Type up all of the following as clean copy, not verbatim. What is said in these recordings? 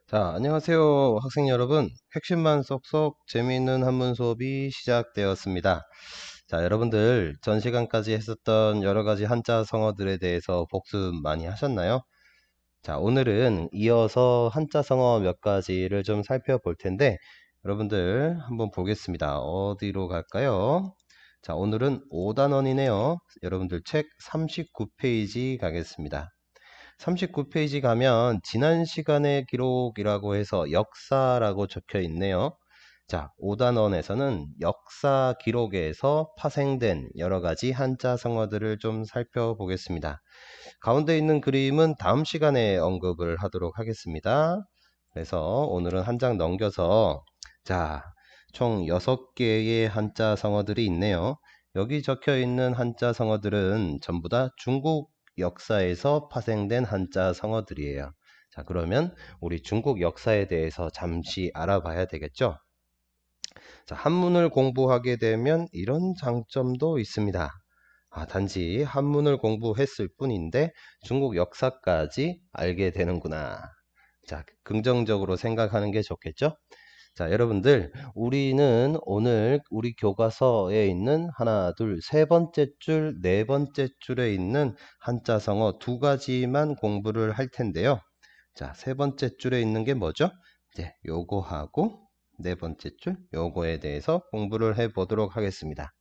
자, 안녕하세요, 학생 여러분. 핵심만 쏙쏙 재미있는 한문 수업이 시작되었습니다. 자, 여러분들 전 시간까지 했었던 여러 가지 한자 성어들에 대해서 복습 많이 하셨나요? 자, 오늘은 이어서 한자 성어 몇 가지를 좀 살펴볼 텐데, 여러분들 한번 보겠습니다. 어디로 갈까요? 자, 오늘은 5단원이네요. 여러분들 책 39페이지 가겠습니다. 39페이지 가면 지난 시간의 기록이라고 해서 역사라고 적혀 있네요. 자, 5단원에서는 역사 기록에서 파생된 여러 가지 한자 성어들을 좀 살펴보겠습니다. 가운데 있는 그림은 다음 시간에 언급을 하도록 하겠습니다. 그래서 오늘은 한 장 넘겨서 자, 총 6개의 한자 성어들이 있네요. 여기 적혀 있는 한자 성어들은 전부 다 중국 역사에서 파생된 한자 성어들이에요. 자, 그러면 우리 중국 역사에 대해서 잠시 알아봐야 되겠죠? 자, 한문을 공부하게 되면 이런 장점도 있습니다. 단지 한문을 공부했을 뿐인데 중국 역사까지 알게 되는구나. 자, 긍정적으로 생각하는 게 좋겠죠? 자, 여러분들, 우리는 오늘 우리 교과서에 있는 하나, 둘, 세 번째 줄, 네 번째 줄에 있는 한자 성어 두 가지만 공부를 할 텐데요. 자, 세 번째 줄에 있는 게 뭐죠? 이제 요거하고 네 번째 줄, 요거에 대해서 공부를 해 보도록 하겠습니다.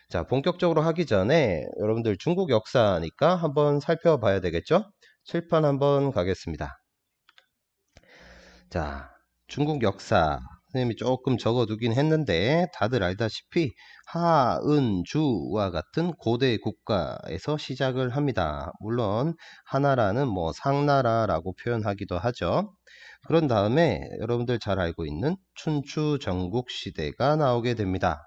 자, 본격적으로 하기 전에 여러분들 중국 역사니까 한번 살펴봐야 되겠죠? 칠판 한번 가겠습니다. 자, 중국 역사 선생님이 조금 적어두긴 했는데 다들 알다시피 하은주와 같은 고대 국가에서 시작을 합니다. 물론 하나라는 뭐 상나라라고 표현하기도 하죠. 그런 다음에 여러분들 잘 알고 있는 춘추 전국 시대가 나오게 됩니다.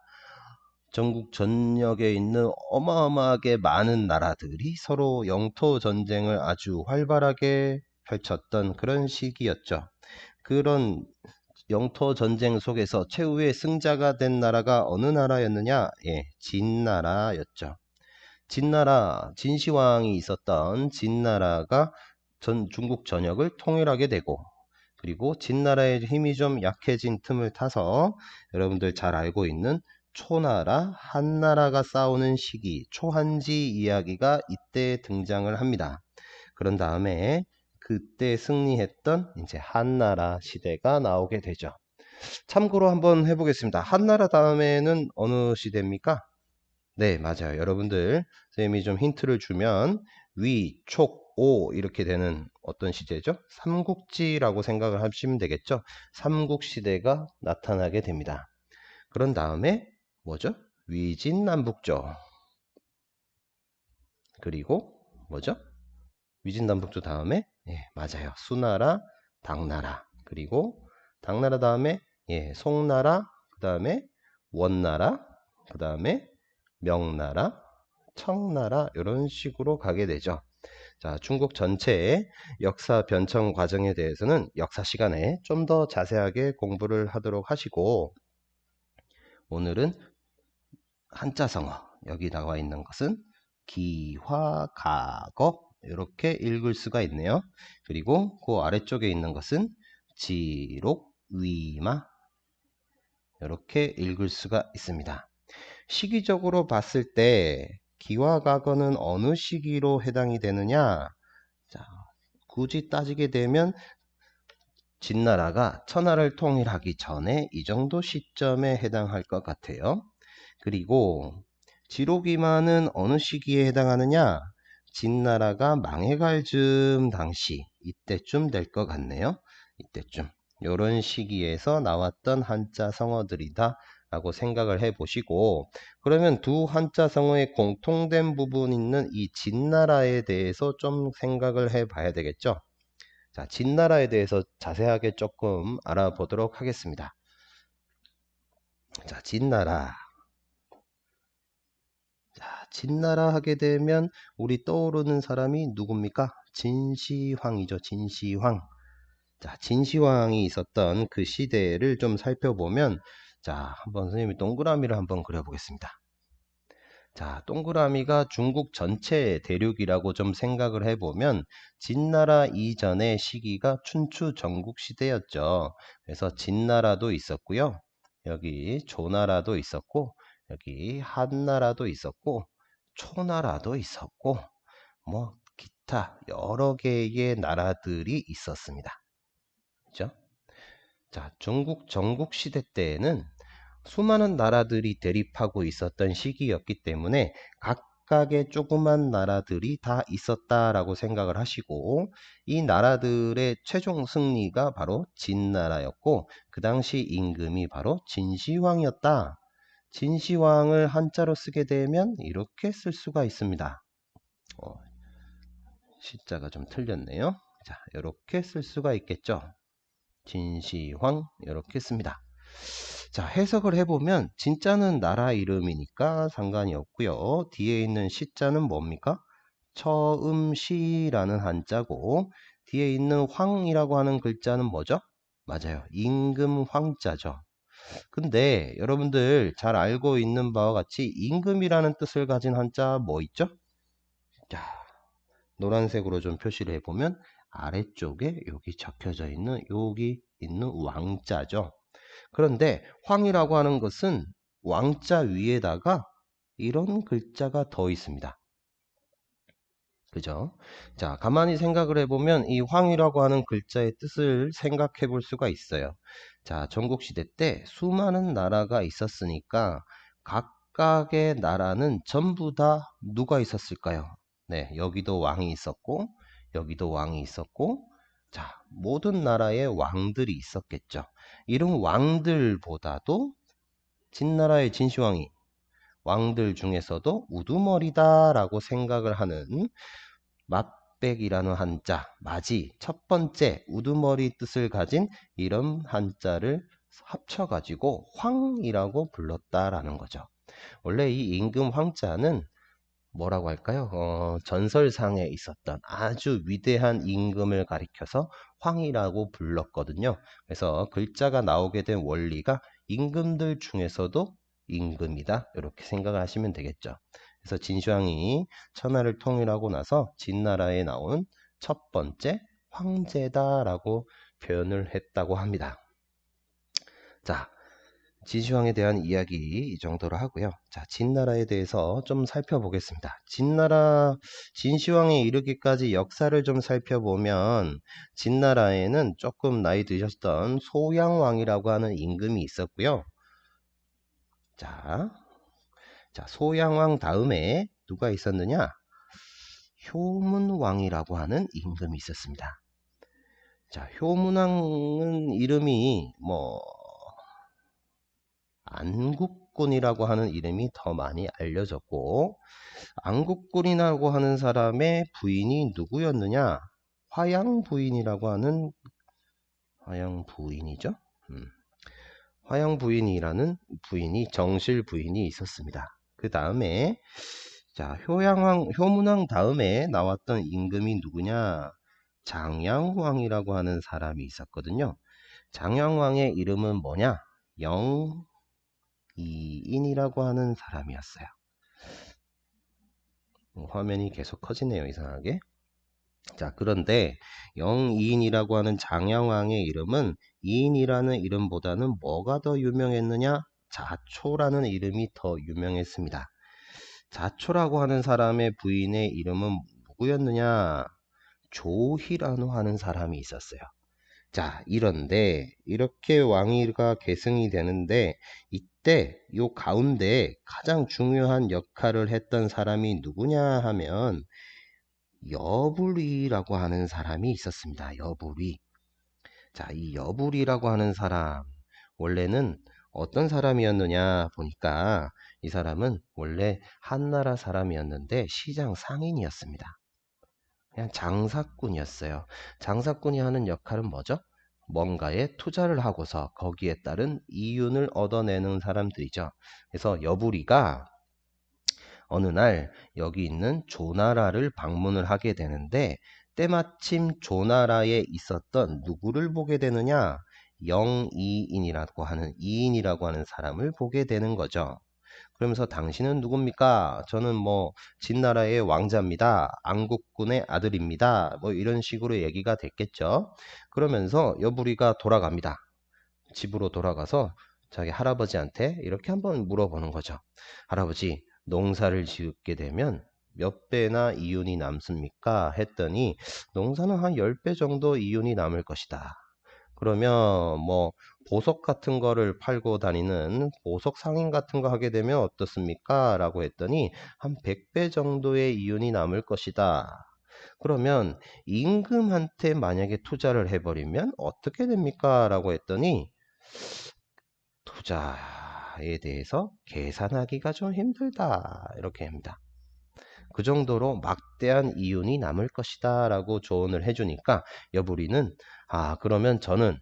전국 전역에 있는 어마어마하게 많은 나라들이 서로 영토 전쟁을 아주 활발하게 펼쳤던 그런 시기였죠. 그런 영토 전쟁 속에서 최후의 승자가 된 나라가 어느 나라였느냐? 예, 진나라였죠. 진나라, 진시황이 있었던 진나라가 중국 전역을 통일하게 되고, 그리고 진나라의 힘이 좀 약해진 틈을 타서 여러분들 잘 알고 있는 초나라, 한나라가 싸우는 시기, 초한지 이야기가 이때 등장을 합니다. 그런 다음에 그때 승리했던 이제 한나라 시대가 나오게 되죠. 참고로 한번 해보겠습니다. 한나라 다음에는 어느 시대입니까? 네, 맞아요. 여러분들, 선생님이 좀 힌트를 주면 위, 촉, 오 이렇게 되는 어떤 시대죠? 삼국지라고 생각을 하시면 되겠죠? 삼국시대가 나타나게 됩니다. 그런 다음에 뭐죠? 위진남북조. 그리고 뭐죠? 위진남북조 다음에 맞아요. 수나라, 당나라. 그리고 당나라 다음에 송나라, 그 다음에 원나라, 그 다음에 명나라, 청나라 이런 식으로 가게 되죠. 자, 중국 전체의 역사 변청 과정에 대해서는 역사 시간에 좀 더 자세하게 공부를 하도록 하시고 오늘은 한자 성어 여기 나와 있는 것은 기화가거 이렇게 읽을 수가 있네요. 그리고 그 아래쪽에 있는 것은 지록, 위마 이렇게 읽을 수가 있습니다. 시기적으로 봤을 때 기화가거는 어느 시기로 해당이 되느냐? 자, 굳이 따지게 되면 진나라가 천하를 통일하기 전에 이 정도 시점에 해당할 것 같아요. 그리고 지록이마는 어느 시기에 해당하느냐? 진나라가 망해갈 즈음 당시 이때쯤 될 것 같네요. 이때쯤 요런 시기에서 나왔던 한자 성어들이다 라고 생각을 해 보시고 그러면 두 한자 성어의 공통된 부분 있는 이 진나라에 대해서 좀 생각을 해 봐야 되겠죠. 자, 진나라에 대해서 자세하게 조금 알아보도록 하겠습니다. 자, 진나라. 자, 진나라 하게 되면 우리 떠오르는 사람이 누굽니까? 진시황이죠. 진시황. 자, 진시황이 있었던 그 시대를 좀 살펴보면 자, 한번 선생님이 동그라미를 한번 그려보겠습니다. 자, 동그라미가 중국 전체 대륙이라고 좀 생각을 해보면 진나라 이전의 시기가 춘추 전국 시대였죠. 그래서 진나라도 있었고요. 여기 조나라도 있었고, 여기 한나라도 있었고, 초나라도 있었고, 뭐 기타 여러 개의 나라들이 있었습니다. 그죠? 자, 중국 전국 시대 때에는 수많은 나라들이 대립하고 있었던 시기였기 때문에 각각의 조그만 나라들이 다 있었다라고 생각을 하시고, 이 나라들의 최종 승리가 바로 진나라였고, 그 당시 임금이 바로 진시황이었다. 진시황을 한자로 쓰게 되면 이렇게 쓸 수가 있습니다. 시자가 좀 틀렸네요. 자, 이렇게 쓸 수가 있겠죠. 진시황 이렇게 씁니다. 자, 해석을 해보면 진짜는 나라 이름이니까 상관이 없고요. 뒤에 있는 시자는 뭡니까? 처음시라는 한자고, 뒤에 있는 황이라고 하는 글자는 뭐죠? 맞아요. 임금 황자죠. 근데 여러분들 잘 알고 있는 바와 같이 임금이라는 뜻을 가진 한자 뭐 있죠? 자, 노란색으로 좀 표시를 해보면 아래쪽에 여기 적혀져 있는 여기 있는 왕자죠. 그런데 황이라고 하는 것은 왕자 위에다가 이런 글자가 더 있습니다. 그죠? 자, 가만히 생각을 해보면 이 황이라고 하는 글자의 뜻을 생각해 볼 수가 있어요. 자, 전국시대 때 수많은 나라가 있었으니까 각각의 나라는 전부 다 누가 있었을까요? 네, 여기도 왕이 있었고, 여기도 왕이 있었고, 자, 모든 나라에 왕들이 있었겠죠. 이런 왕들보다도 진나라의 진시황이 왕들 중에서도 우두머리다라고 생각을 하는 맛백이라는 한자, 맞이, 첫 번째 우두머리 뜻을 가진 이런 한자를 합쳐가지고 황이라고 불렀다라는 거죠. 원래 이 임금 황자는 뭐라고 할까요? 전설상에 있었던 아주 위대한 임금을 가리켜서 황이라고 불렀거든요. 그래서 글자가 나오게 된 원리가 임금들 중에서도 임금이다, 이렇게 생각을 하시면 되겠죠. 그래서 진시황이 천하를 통일하고 나서 진나라에 나온 첫 번째 황제다라고 표현을 했다고 합니다. 자, 진시황에 대한 이야기 이 정도로 하고요. 자, 진나라에 대해서 좀 살펴보겠습니다. 진시황에 이르기까지 역사를 좀 살펴보면 진나라에는 조금 나이 드셨던 소양왕이라고 하는 임금이 있었고요. 자, 소양왕 다음에 누가 있었느냐? 효문왕이라고 하는 임금이 있었습니다. 자, 효문왕은 이름이 안국군이라고 하는 이름이 더 많이 알려졌고, 안국군이라고 하는 사람의 부인이 누구였느냐? 화양 부인이라고 하는 화양 부인이죠. 화양 부인이라는 부인이 정실 부인이 있었습니다. 그 다음에 자, 효문왕 다음에 나왔던 임금이 누구냐? 장양왕이라고 하는 사람이 있었거든요. 장양왕의 이름은 뭐냐? 영이인이라고 하는 사람이었어요. 화면이 계속 커지네요, 이상하게. 자, 그런데 영이인이라고 하는 장양왕의 이름은 이인이라는 이름보다는 뭐가 더 유명했느냐? 자초라는 이름이 더 유명했습니다. 자초라고 하는 사람의 부인의 이름은 누구였느냐? 조희라고 하는 사람이 있었어요. 자, 이런데 이렇게 왕위가 계승이 되는데 이때 요 가운데 가장 중요한 역할을 했던 사람이 누구냐 하면 여불이라고 하는 사람이 있었습니다. 여불이. 자, 이 여불이라고 하는 사람 원래는 어떤 사람이었느냐 보니까 이 사람은 원래 한나라 사람이었는데 시장 상인이었습니다. 그냥 장사꾼이었어요. 장사꾼이 하는 역할은 뭐죠? 뭔가에 투자를 하고서 거기에 따른 이윤을 얻어내는 사람들이죠. 그래서 여부리가 어느 날 여기 있는 조나라를 방문을 하게 되는데 때마침 조나라에 있었던 누구를 보게 되느냐? 영이인이라고 하는 사람을 보게 되는 거죠. 그러면서 당신은 누굽니까? 저는 뭐 진나라의 왕자입니다. 안국군의 아들입니다. 뭐 이런 식으로 얘기가 됐겠죠. 그러면서 여부리가 돌아갑니다. 집으로 돌아가서 자기 할아버지한테 이렇게 한번 물어보는 거죠. 할아버지, 농사를 짓게 되면 몇 배나 이윤이 남습니까? 했더니 농사는 한 10배 정도 이윤이 남을 것이다. 그러면 뭐 보석 같은 거를 팔고 다니는 보석 상인 같은 거 하게 되면 어떻습니까? 라고 했더니 한 100배 정도의 이윤이 남을 것이다. 그러면 임금한테 만약에 투자를 해버리면 어떻게 됩니까? 라고 했더니 투자에 대해서 계산하기가 좀 힘들다. 이렇게 합니다. 그 정도로 막대한 이윤이 남을 것이다. 라고 조언을 해주니까 여부리는 그러면 저는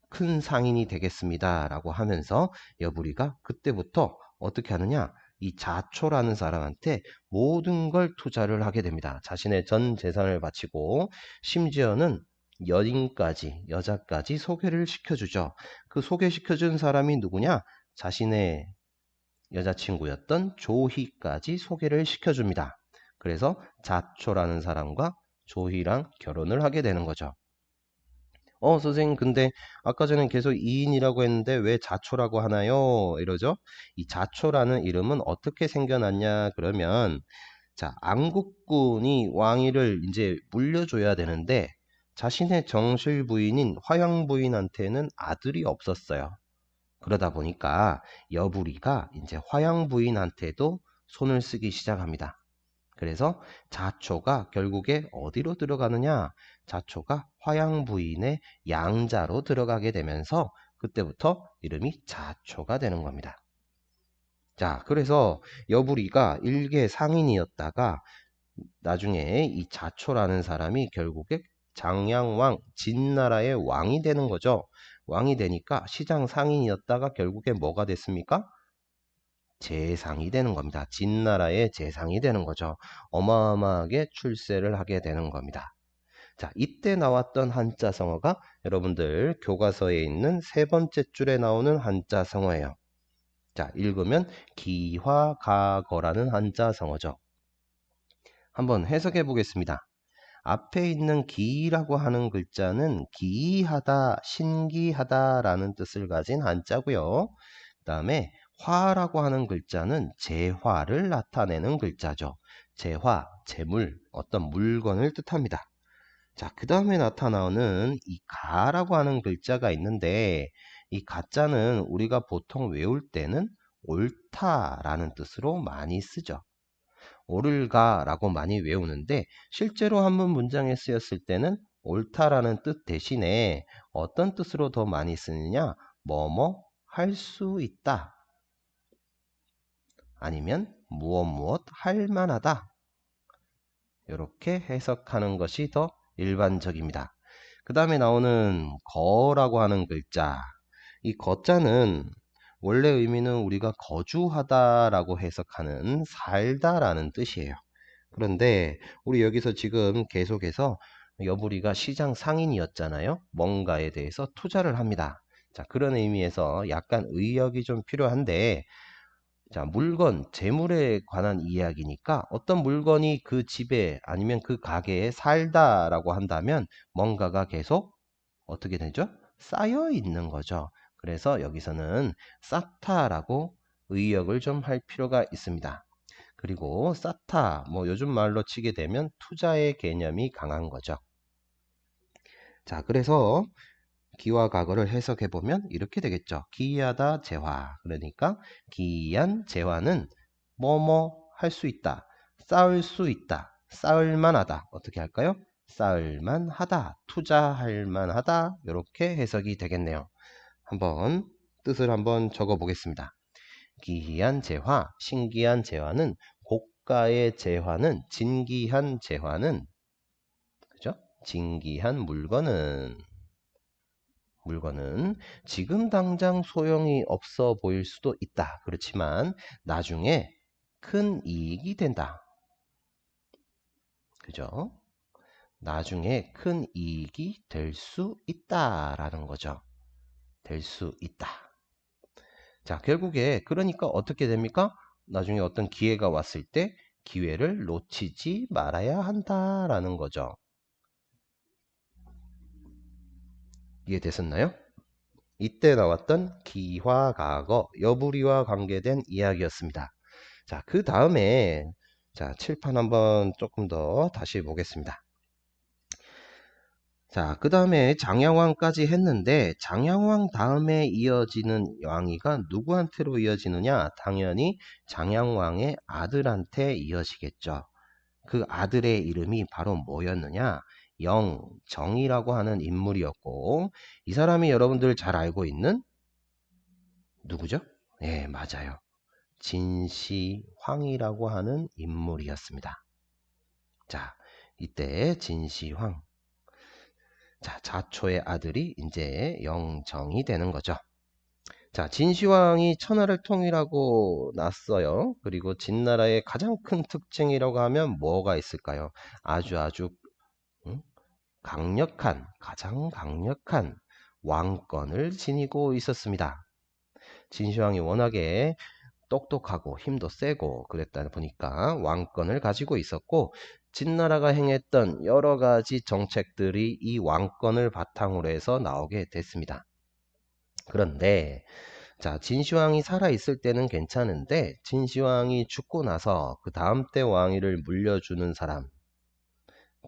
큰 상인이 되겠습니다. 라고 하면서 여부리가 그때부터 어떻게 하느냐? 이 자초라는 사람한테 모든 걸 투자를 하게 됩니다. 자신의 전 재산을 바치고 심지어는 여인까지, 여자까지 소개를 시켜주죠. 그 소개시켜준 사람이 누구냐? 자신의 여자친구였던 조희까지 소개를 시켜줍니다. 그래서 자초라는 사람과 조희랑 결혼을 하게 되는 거죠. 선생님, 근데 아까 전에 계속 이인이라고 했는데 왜 자초라고 하나요? 이러죠? 이 자초라는 이름은 어떻게 생겨났냐? 그러면, 자, 안국군이 왕위를 이제 물려줘야 되는데, 자신의 정실 부인인 화양 부인한테는 아들이 없었어요. 그러다 보니까 여부리가 이제 화양 부인한테도 손을 쓰기 시작합니다. 그래서 자초가 결국에 어디로 들어가느냐? 자초가 화양 부인의 양자로 들어가게 되면서 그때부터 이름이 자초가 되는 겁니다. 자, 그래서 여부리가 일개 상인이었다가 나중에 이 자초라는 사람이 결국에 장양왕, 진나라의 왕이 되는 거죠. 왕이 되니까 시장 상인이었다가 결국에 뭐가 됐습니까? 재상이 되는 겁니다. 진나라의 재상이 되는 거죠. 어마어마하게 출세를 하게 되는 겁니다. 자, 이때 나왔던 한자 성어가 여러분들 교과서에 있는 세 번째 줄에 나오는 한자 성어예요. 자, 읽으면 기화가거라는 한자 성어죠. 한번 해석해 보겠습니다. 앞에 있는 기라고 하는 글자는 기이하다, 신기하다라는 뜻을 가진 한자고요. 그 다음에 화라고 하는 글자는 재화를 나타내는 글자죠. 재화, 재물, 어떤 물건을 뜻합니다. 자, 그 다음에 나타나오는 이 가라고 하는 글자가 있는데 이 가자는 우리가 보통 외울 때는 옳다라는 뜻으로 많이 쓰죠. 옳을가라고 많이 외우는데 실제로 한문 문장에 쓰였을 때는 옳다라는 뜻 대신에 어떤 뜻으로 더 많이 쓰느냐? 뭐뭐 할 수 있다. 아니면 무엇 무엇 할 만하다. 이렇게 해석하는 것이 더 일반적입니다. 그 다음에 나오는 거라고 하는 글자. 이 거자는 원래 의미는 우리가 거주하다라고 해석하는 살다라는 뜻이에요. 그런데 우리 여기서 지금 계속해서 여부리가 시장 상인이었잖아요. 뭔가에 대해서 투자를 합니다. 자, 그런 의미에서 약간 의역이 좀 필요한데, 자, 물건, 재물에 관한 이야기니까 어떤 물건이 그 집에 아니면 그 가게에 살다라고 한다면 뭔가가 계속 어떻게 되죠? 쌓여 있는 거죠. 그래서 여기서는 쌓다라고 의역을 좀 할 필요가 있습니다. 그리고 쌓다, 뭐 요즘 말로 치게 되면 투자의 개념이 강한 거죠. 자, 그래서 기와 과거를 해석해 보면 이렇게 되겠죠. 기이하다 재화. 그러니까 기이한 재화는 뭐뭐 할 수 있다. 쌓을 수 있다. 쌓을 만하다. 어떻게 할까요? 쌓을 만하다. 투자할 만하다. 이렇게 해석이 되겠네요. 한번 뜻을 한번 적어 보겠습니다. 기이한 재화, 신기한 재화는 고가의 재화는 진기한 재화는 그죠? 진기한 물건은 지금 당장 소용이 없어 보일 수도 있다. 그렇지만 나중에 큰 이익이 된다. 그죠? 나중에 큰 이익이 될 수 있다라는 거죠. 될 수 있다. 자, 결국에 그러니까 어떻게 됩니까? 나중에 어떤 기회가 왔을 때 기회를 놓치지 말아야 한다라는 거죠. 이해됐었나요? 이때 나왔던 기화과거, 여부리와 관계된 이야기였습니다. 자, 그 다음에 자, 칠판 한번 조금 더 다시 보겠습니다. 자, 그 다음에 장양왕까지 했는데 장양왕 다음에 이어지는 왕위가 누구한테로 이어지느냐? 당연히 장양왕의 아들한테 이어지겠죠. 그 아들의 이름이 바로 뭐였느냐? 영정이라고 하는 인물이었고, 이 사람이 여러분들 잘 알고 있는 누구죠? 네, 맞아요. 진시황이라고 하는 인물이었습니다. 자, 이때 진시황. 자, 자초의 아들이 이제 영정이 되는 거죠. 자, 진시황이 천하를 통일하고 났어요. 그리고 진나라의 가장 큰 특징이라고 하면 뭐가 있을까요? 아주 강력한, 가장 강력한 왕권을 지니고 있었습니다. 진시황이 워낙에 똑똑하고 힘도 세고 그랬다 보니까 왕권을 가지고 있었고, 진나라가 행했던 여러 가지 정책들이 이 왕권을 바탕으로 해서 나오게 됐습니다. 그런데 자, 진시황이 살아있을 때는 괜찮은데 진시황이 죽고 나서 그 다음 때 왕위를 물려주는 사람,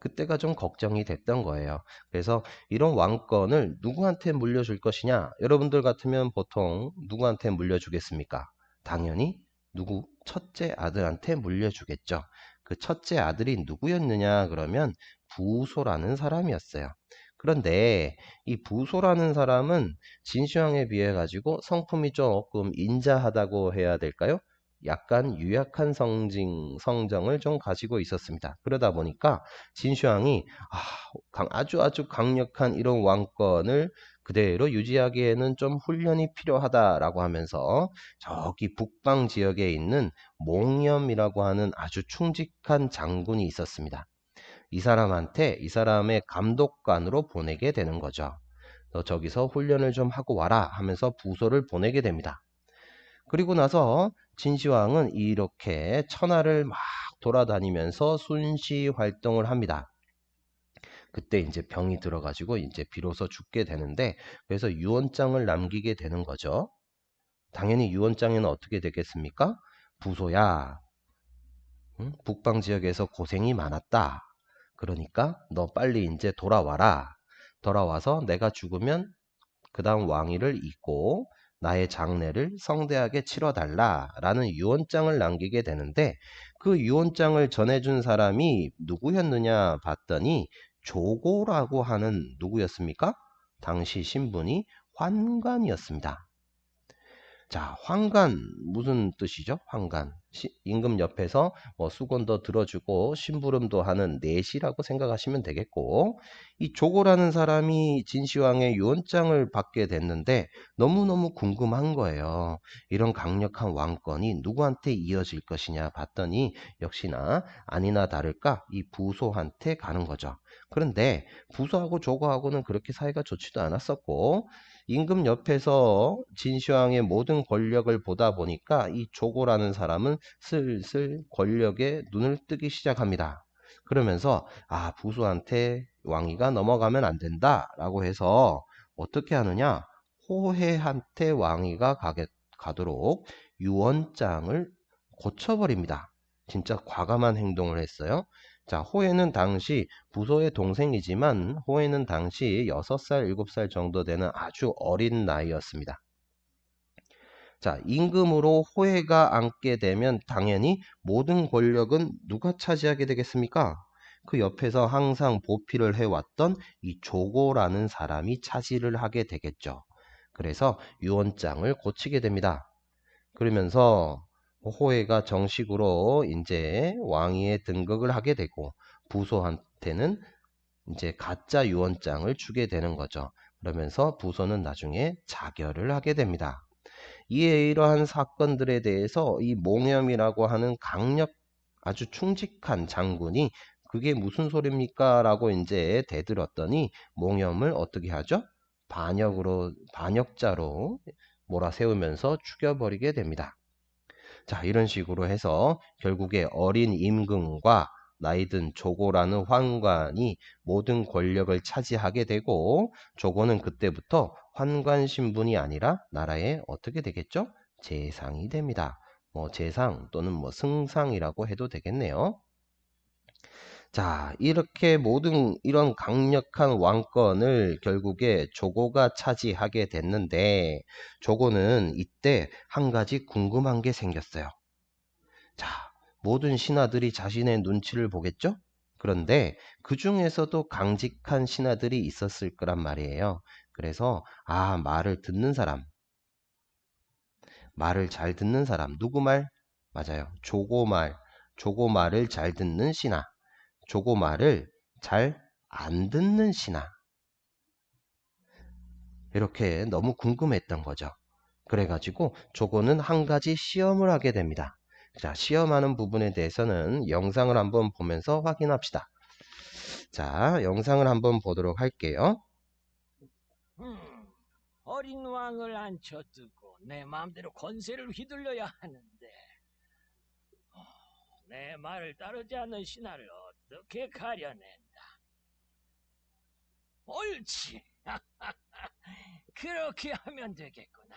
그때가 좀 걱정이 됐던 거예요. 그래서 이런 왕권을 누구한테 물려줄 것이냐? 여러분들 같으면 보통 누구한테 물려주겠습니까? 당연히 누구? 첫째 아들한테 물려주겠죠. 그 첫째 아들이 누구였느냐? 그러면 부소라는 사람이었어요. 그런데 이 부소라는 사람은 진시황에 비해 가지고 성품이 조금 인자하다고 해야 될까요? 약간 유약한 성정을 좀 가지고 있었습니다. 그러다 보니까 진시황이 아주 강력한 이런 왕권을 그대로 유지하기에는 좀 훈련이 필요하다라고 하면서 저기 북방 지역에 있는 몽염이라고 하는 아주 충직한 장군이 있었습니다. 이 사람한테 이 사람의 감독관으로 보내게 되는 거죠. 너 저기서 훈련을 좀 하고 와라 하면서 부소를 보내게 됩니다. 그리고 나서 진시황은 이렇게 천하를 막 돌아다니면서 순시 활동을 합니다. 그때 이제 병이 들어가지고 이제 비로소 죽게 되는데, 그래서 유언장을 남기게 되는 거죠. 당연히 유언장에는 어떻게 되겠습니까? 부소야, 응? 북방 지역에서 고생이 많았다. 그러니까 너 빨리 이제 돌아와라. 돌아와서 내가 죽으면 그 다음 왕위를 잇고 나의 장례를 성대하게 치러달라 라는 유언장을 남기게 되는데, 그 유언장을 전해준 사람이 누구였느냐 봤더니 조고라고 하는 누구였습니까? 당시 신분이 환관이었습니다. 자, 환관 무슨 뜻이죠? 환관. 임금 옆에서 뭐 수건도 들어주고 심부름도 하는 내시라고 생각하시면 되겠고, 이 조고라는 사람이 진시황의 유언장을 받게 됐는데 너무너무 궁금한 거예요. 이런 강력한 왕권이 누구한테 이어질 것이냐 봤더니 역시나 아니나 다를까 이 부소한테 가는 거죠. 그런데 부소하고 조고하고는 그렇게 사이가 좋지도 않았었고, 임금 옆에서 진시황의 모든 권력을 보다 보니까 이 조고라는 사람은 슬슬 권력에 눈을 뜨기 시작합니다. 그러면서 부수한테 왕위가 넘어가면 안 된다라고 해서 어떻게 하느냐? 호해한테 왕위가 가도록 유언장을 고쳐버립니다. 진짜 과감한 행동을 했어요. 자, 호해는 당시 부소의 동생이지만 호해는 당시 6살, 7살 정도 되는 아주 어린 나이였습니다. 자, 임금으로 호해가 앉게 되면 당연히 모든 권력은 누가 차지하게 되겠습니까? 그 옆에서 항상 보필을 해왔던 이 조고라는 사람이 차지를 하게 되겠죠. 그래서 유언장을 고치게 됩니다. 그러면서 호해가 정식으로 이제 왕위에 등극을 하게 되고 부소한테는 이제 가짜 유언장을 주게 되는 거죠. 그러면서 부소는 나중에 자결을 하게 됩니다. 이러한 사건들에 대해서 이 몽염이라고 하는 강력 아주 충직한 장군이 그게 무슨 소리입니까? 라고 이제 대들었더니 몽염을 어떻게 하죠? 반역자로 몰아세우면서 죽여버리게 됩니다. 자, 이런 식으로 해서 결국에 어린 임금과 나이든 조고라는 환관이 모든 권력을 차지하게 되고, 조고는 그때부터 환관 신분이 아니라 나라의 어떻게 되겠죠? 재상이 됩니다. 뭐 재상 또는 뭐 승상이라고 해도 되겠네요. 자, 이렇게 모든 이런 강력한 왕권을 결국에 조고가 차지하게 됐는데, 조고는 이때 한 가지 궁금한 게 생겼어요. 자, 모든 신하들이 자신의 눈치를 보겠죠? 그런데 그 중에서도 강직한 신하들이 있었을 거란 말이에요. 그래서 말을 듣는 사람, 말을 잘 듣는 사람, 누구 말? 맞아요. 조고 말, 조고 말을 잘 듣는 신하, 조고 말을 잘 안 듣는 신하. 이렇게 너무 궁금했던 거죠. 그래가지고 조고는 한 가지 시험을 하게 됩니다. 자, 시험하는 부분에 대해서는 영상을 한번 보면서 확인합시다. 자, 영상을 한번 보도록 할게요. 어린 왕을 앉혀두고 내 마음대로 권세를 휘둘려야 하는데 내 말을 따르지 않는 신하를 어떻게 가려낸다. 옳지. 그렇게 하면 되겠구나.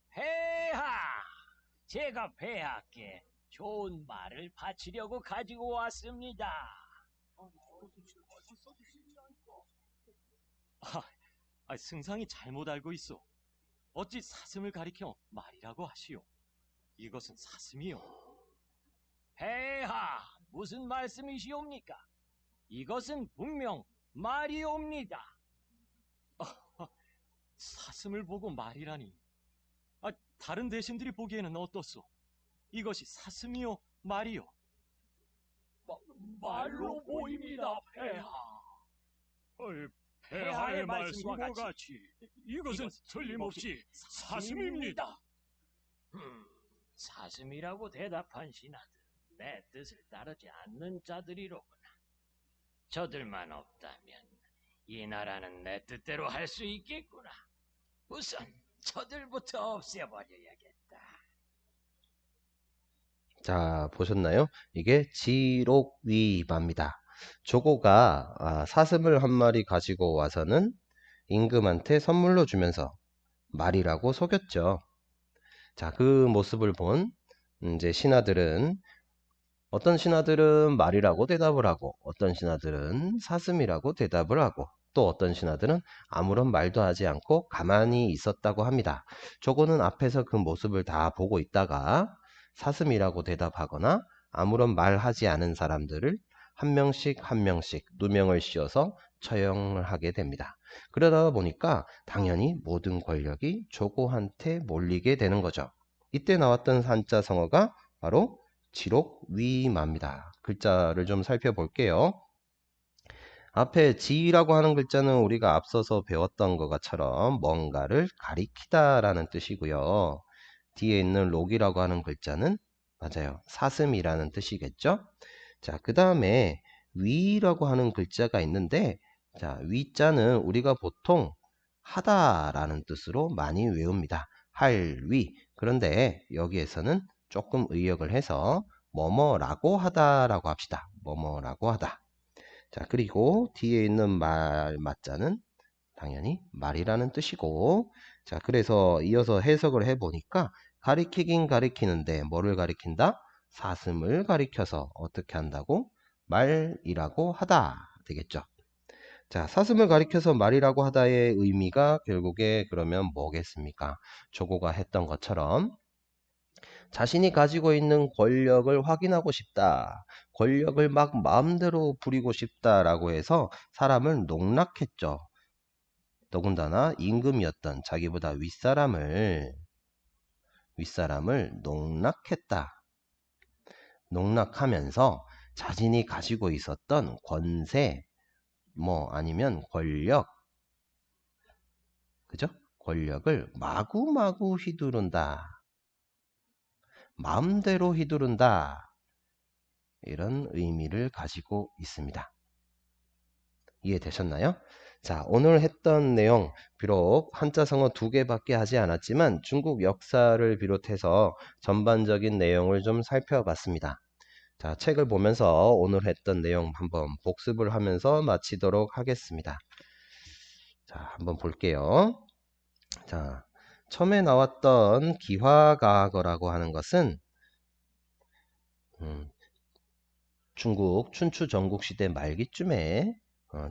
폐하, 제가 폐하께 좋은 말을 바치려고 가지고 왔습니다. 승상이 잘못 알고 있어. 어찌 사슴을 가리켜 말이라고 하시오. 이것은 사슴이요. 폐하, 무슨 말씀이시옵니까? 이것은 분명 말이옵니다. 사슴을 보고 말이라니. 다른 대신들이 보기에는 어떻소? 이것이 사슴이요, 말이요. 말로 보입니다, 폐하. 폐하의 말씀과 같이 이것은 틀림없이 사슴입니다. 사슴이라고 대답한 신하들, 내 뜻을 따르지 않는 자들이로구나. 저들만 없다면 이 나라는 내 뜻대로 할 수 있겠구나. 우선 저들부터 없애버려야겠다. 자, 보셨나요? 이게 지록위입니다. 조고가 사슴을 한 마리 가지고 와서는 임금한테 선물로 주면서 말이라고 속였죠. 자, 그 모습을 본 이제 신하들은, 어떤 신하들은 말이라고 대답을 하고, 어떤 신하들은 사슴이라고 대답을 하고, 또 어떤 신하들은 아무런 말도 하지 않고 가만히 있었다고 합니다. 조고는 앞에서 그 모습을 다 보고 있다가 사슴이라고 대답하거나 아무런 말하지 않은 사람들을 한 명씩 한 명씩 누명을 씌워서 처형을 하게 됩니다. 그러다 보니까 당연히 모든 권력이 조고한테 몰리게 되는 거죠. 이때 나왔던 한자성어가 바로 지록위마입니다. 글자를 좀 살펴볼게요. 앞에 지라고 하는 글자는 우리가 앞서서 배웠던 것처럼 뭔가를 가리키다 라는 뜻이고요. 뒤에 있는 록이라고 하는 글자는 맞아요, 사슴이라는 뜻이겠죠. 자, 그 다음에 위라고 하는 글자가 있는데, 자, 위자는 우리가 보통 하다라는 뜻으로 많이 외웁니다. 할 위. 그런데 여기에서는 조금 의역을 해서 뭐뭐라고 하다라고 합시다. 뭐뭐라고 하다. 자, 그리고 뒤에 있는 말 맞자는 당연히 말이라는 뜻이고, 자, 그래서 이어서 해석을 해보니까 가리키긴 가리키는데 뭐를 가리킨다? 사슴을 가리켜서 어떻게 한다고? 말이라고 하다 되겠죠. 자, 사슴을 가리켜서 말이라고 하다의 의미가 결국에 그러면 뭐겠습니까? 조고가 했던 것처럼 자신이 가지고 있는 권력을 확인하고 싶다, 권력을 막 마음대로 부리고 싶다라고 해서 사람을 농락했죠. 더군다나 임금이었던 자기보다 윗사람을 농락했다. 농락하면서 자신이 가지고 있었던 권세, 뭐 아니면 권력, 그죠? 권력을 마구마구 휘두른다. 마음대로 휘두른다. 이런 의미를 가지고 있습니다. 이해되셨나요? 자, 오늘 했던 내용, 비록 한자 성어 2개밖에 하지 않았지만 중국 역사를 비롯해서 전반적인 내용을 좀 살펴봤습니다. 자, 책을 보면서 오늘 했던 내용 한번 복습을 하면서 마치도록 하겠습니다. 자, 한번 볼게요. 자, 처음에 나왔던 기화가거라고 하는 것은 중국 춘추 전국시대 말기쯤에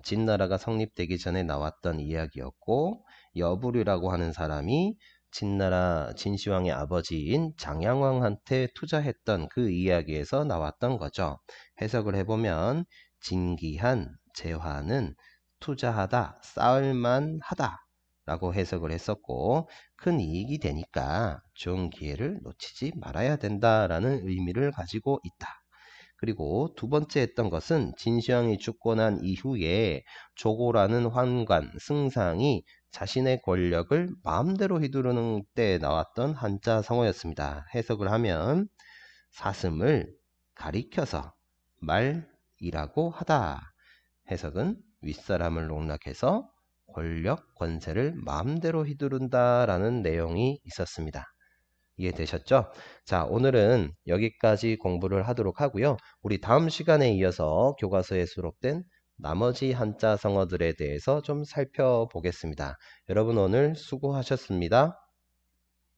진나라가 성립되기 전에 나왔던 이야기였고, 여부류라고 하는 사람이 진나라 진시황의 아버지인 장양왕한테 투자했던 그 이야기에서 나왔던 거죠. 해석을 해보면 진기한 재화는 투자하다, 쌓을만하다 라고 해석을 했었고, 큰 이익이 되니까 좋은 기회를 놓치지 말아야 된다라는 의미를 가지고 있다. 그리고 두 번째 했던 것은 진시황이 죽고 난 이후에 조고라는 환관, 승상이 자신의 권력을 마음대로 휘두르는 때 나왔던 한자 성어였습니다. 해석을 하면 사슴을 가리켜서 말이라고 하다. 해석은 윗사람을 농락해서 권력, 권세를 마음대로 휘두른다라는 내용이 있었습니다. 이해되셨죠? 자, 오늘은 여기까지 공부를 하도록 하고요. 우리 다음 시간에 이어서 교과서에 수록된 나머지 한자 성어들에 대해서 좀 살펴보겠습니다. 여러분 오늘 수고하셨습니다.